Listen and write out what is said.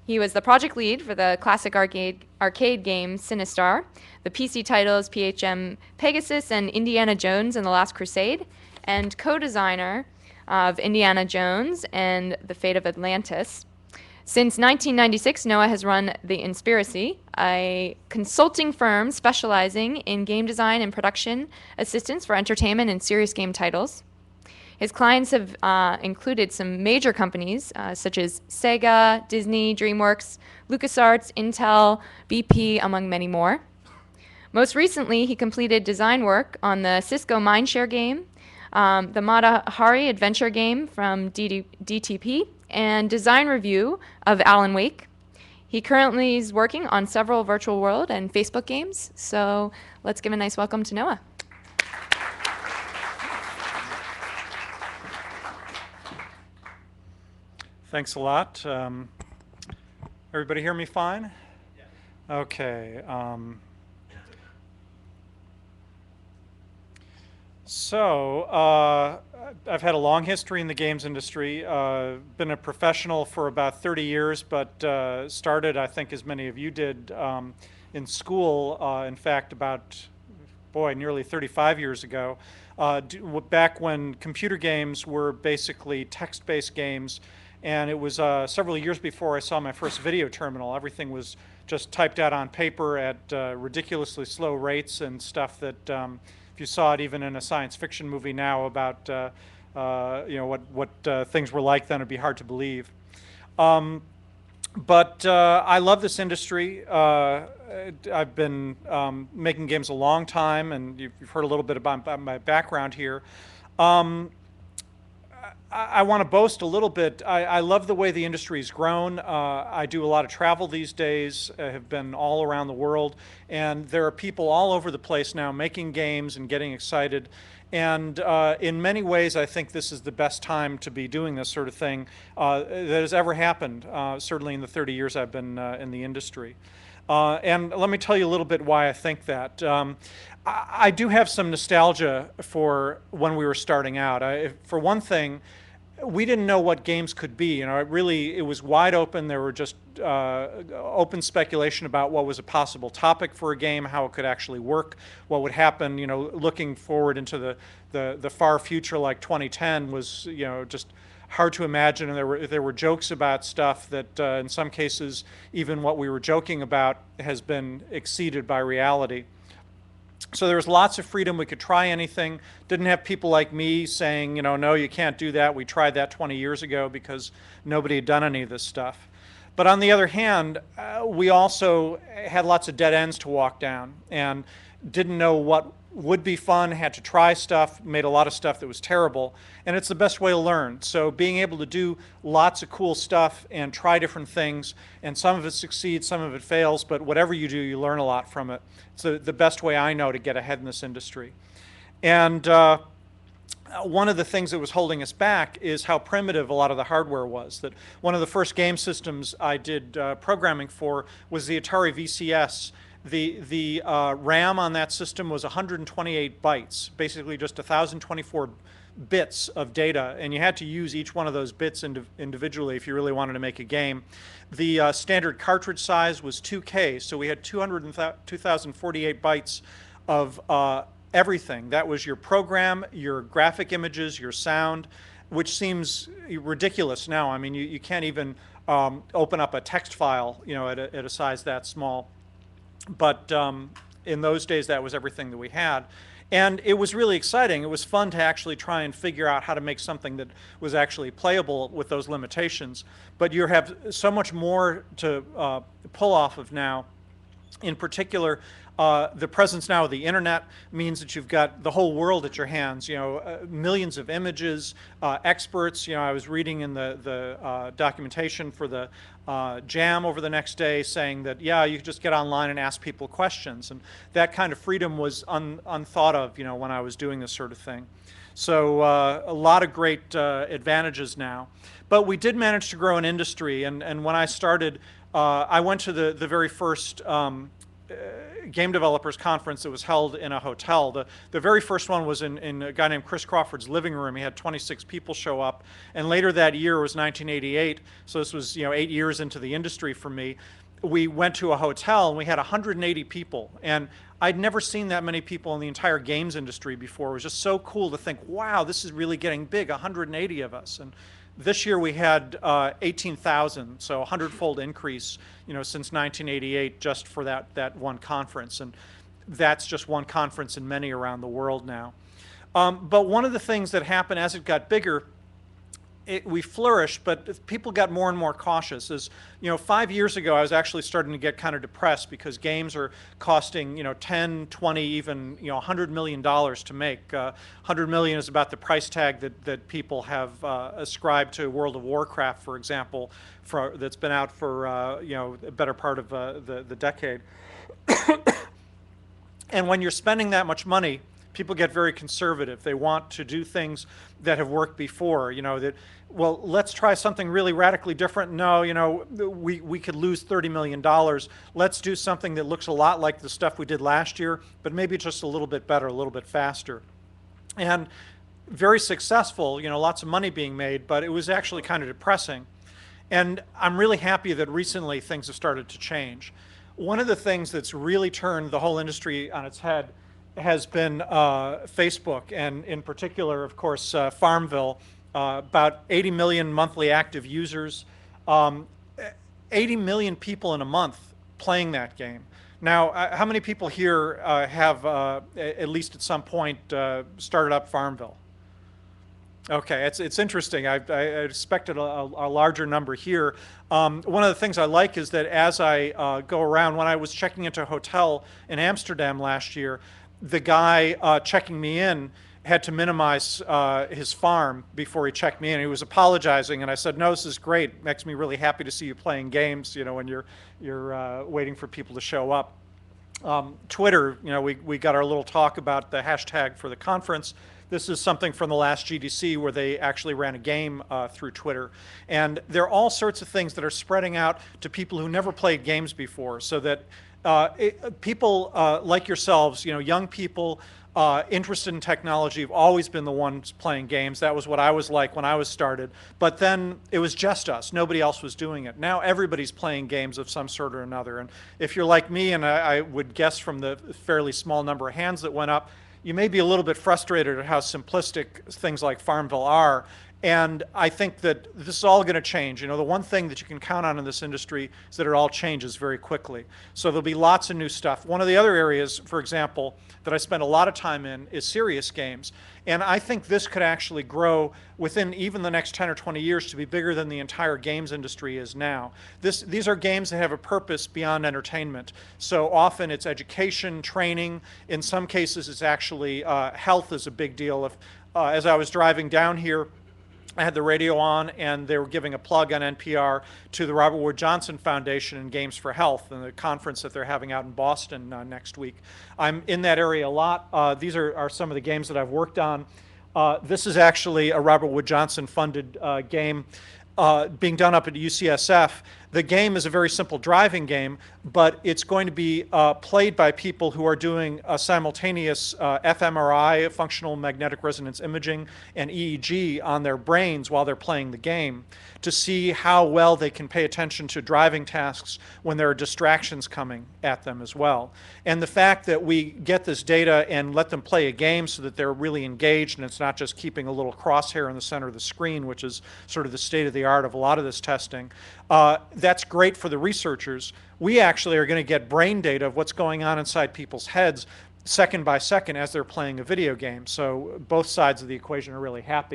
He was the project lead for the classic arcade game Sinistar, the PC titles PHM Pegasus and Indiana Jones and the Last Crusade, and co-designer of Indiana Jones and the Fate of Atlantis. Since 1996, Noah has run The Inspiracy, a consulting firm specializing in game design and production assistance for entertainment and serious game titles. His clients have included some major companies such as Sega, Disney, DreamWorks, LucasArts, Intel, BP, among many more. Most recently, he completed design work on the Cisco Mindshare game, the Mata Hari adventure game from DTP, and design review of Alan Wake. He currently is working on several virtual world and Facebook games, so let's give a nice welcome to Noah. Thanks a lot. Everybody hear me fine? Yeah. Okay. I've had a long history in the games industry. Been a professional for about 30 years, but started, I think, as many of you did, in school. In fact, about, nearly 35 years ago, back when computer games were basically text-based games. And it was several years before I saw my first video terminal. Everything was just typed out on paper at ridiculously slow rates and stuff that if you saw it even in a science fiction movie now about what things were like then, it'd be hard to believe. But I love this industry. I've been making games a long time, and you've heard a little bit about my background here. I want to boast a little bit. I love the way the industry's grown. I do a lot of travel these days. I have been all around the world, and there are people all over the place now making games and getting excited. And in many ways, I think this is the best time to be doing this sort of thing that has ever happened, certainly in the 30 years I've been in the industry. And let me tell you a little bit why I think that. I do have some nostalgia for when we were starting out. For one thing, we didn't know what games could be. It was wide open. There were just open speculation about what was a possible topic for a game, how it could actually work, what would happen. Looking forward into the far future, like 2010, was just hard to imagine. And there were jokes about stuff that, in some cases, even what we were joking about has been exceeded by reality. So there was lots of freedom. We could try anything. Didn't have people like me saying, no, you can't do that. We tried that 20 years ago because nobody had done any of this stuff. But on the other hand, we also had lots of dead ends to walk down and didn't know what would be fun, had to try stuff, made a lot of stuff that was terrible, and it's the best way to learn. So being able to do lots of cool stuff and try different things, and some of it succeeds, some of it fails, but whatever you do, you learn a lot from it. It's the best way I know to get ahead in this industry. And one of the things that was holding us back is how primitive a lot of the hardware was. That one of the first game systems I did programming for was the Atari VCS. The RAM on that system was 128 bytes, basically just 1,024 bits of data, and you had to use each one of those bits individually if you really wanted to make a game. The standard cartridge size was 2K, so we had 2,048 bytes of everything. That was your program, your graphic images, your sound, which seems ridiculous now. I mean, you can't even open up a text file, at a size that small. But in those days, that was everything that we had. And it was really exciting. It was fun to actually try and figure out how to make something that was actually playable with those limitations. But you have so much more to pull off of now. In particular, the presence now of the internet means that you've got the whole world at your hands. Millions of images, experts. I was reading in the documentation for the Jam over the next day saying that, you just get online and ask people questions, and that kind of freedom was unthought of, when I was doing this sort of thing. So a lot of great advantages now. But we did manage to grow an industry, and when I started, I went to the very first game developers conference that was held in a hotel. The very first one was in a guy named Chris Crawford's living room. He had 26 people show up, and later that year was 1988. So this was 8 years into the industry for me. We went to a hotel and we had 180 people, and I'd never seen that many people in the entire games industry before. It was just so cool to think, wow, this is really getting big, 180 of us. And this year we had 18,000, so a 100-fold increase, since 1988 just for that one conference. And that's just one conference in many around the world now. But one of the things that happened as it got bigger, we flourished, but people got more and more cautious. 5 years ago, I was actually starting to get kind of depressed because games are costing, 10, 20, even, $100 million to make. 100 million is about the price tag that people have ascribed to World of Warcraft, for example, that's been out for, a better part of the decade. And when you're spending that much money, people get very conservative. They want to do things that have worked before, well, let's try something really radically different. No, we could lose $30 million. Let's do something that looks a lot like the stuff we did last year, but maybe just a little bit better, a little bit faster. And very successful, lots of money being made, but it was actually kind of depressing. And I'm really happy that recently things have started to change. One of the things that's really turned the whole industry on its head has been Facebook, and in particular, of course, Farmville. About 80 million monthly active users, 80 million people in a month playing that game. Now, how many people here have, at least at some point, started up Farmville? Okay, it's interesting. I expected a larger number here. One of the things I like is that as I go around, when I was checking into a hotel in Amsterdam last year, the guy checking me in had to minimize his farm before he checked me in. He was apologizing, and I said, "No, this is great. Makes me really happy to see you playing games. When you're waiting for people to show up." Twitter, we got our little talk about the hashtag for the conference. This is something from the last GDC where they actually ran a game through Twitter. And there are all sorts of things that are spreading out to people who never played games before, so that people like yourselves, young people interested in technology have always been the ones playing games. That was what I was like when I was started. But then it was just us. Nobody else was doing it. Now everybody's playing games of some sort or another. And if you're like me, and I would guess from the fairly small number of hands that went up, you may be a little bit frustrated at how simplistic things like Farmville are. And I think that this is all going to change. The one thing that you can count on in this industry is that it all changes very quickly. So there'll be lots of new stuff. One of the other areas, for example, that I spend a lot of time in is serious games. And I think this could actually grow within even the next 10 or 20 years to be bigger than the entire games industry is now. These are games that have a purpose beyond entertainment. So often it's education, training. In some cases, it's actually health is a big deal. As I was driving down here, I had the radio on, and they were giving a plug on NPR to the Robert Wood Johnson Foundation and Games for Health and the conference that they're having out in Boston next week. I'm in that area a lot. These are some of the games that I've worked on. This is actually a Robert Wood Johnson funded game being done up at UCSF. The game is a very simple driving game, but it's going to be played by people who are doing simultaneous fMRI, functional magnetic resonance imaging, and EEG on their brains while they're playing the game to see how well they can pay attention to driving tasks when there are distractions coming at them as well. And the fact that we get this data and let them play a game so that they're really engaged and it's not just keeping a little crosshair in the center of the screen, which is sort of the state of the art of a lot of this testing, that's great for the researchers. We actually are going to get brain data of what's going on inside people's heads second by second as they're playing a video game. So both sides of the equation are really happy.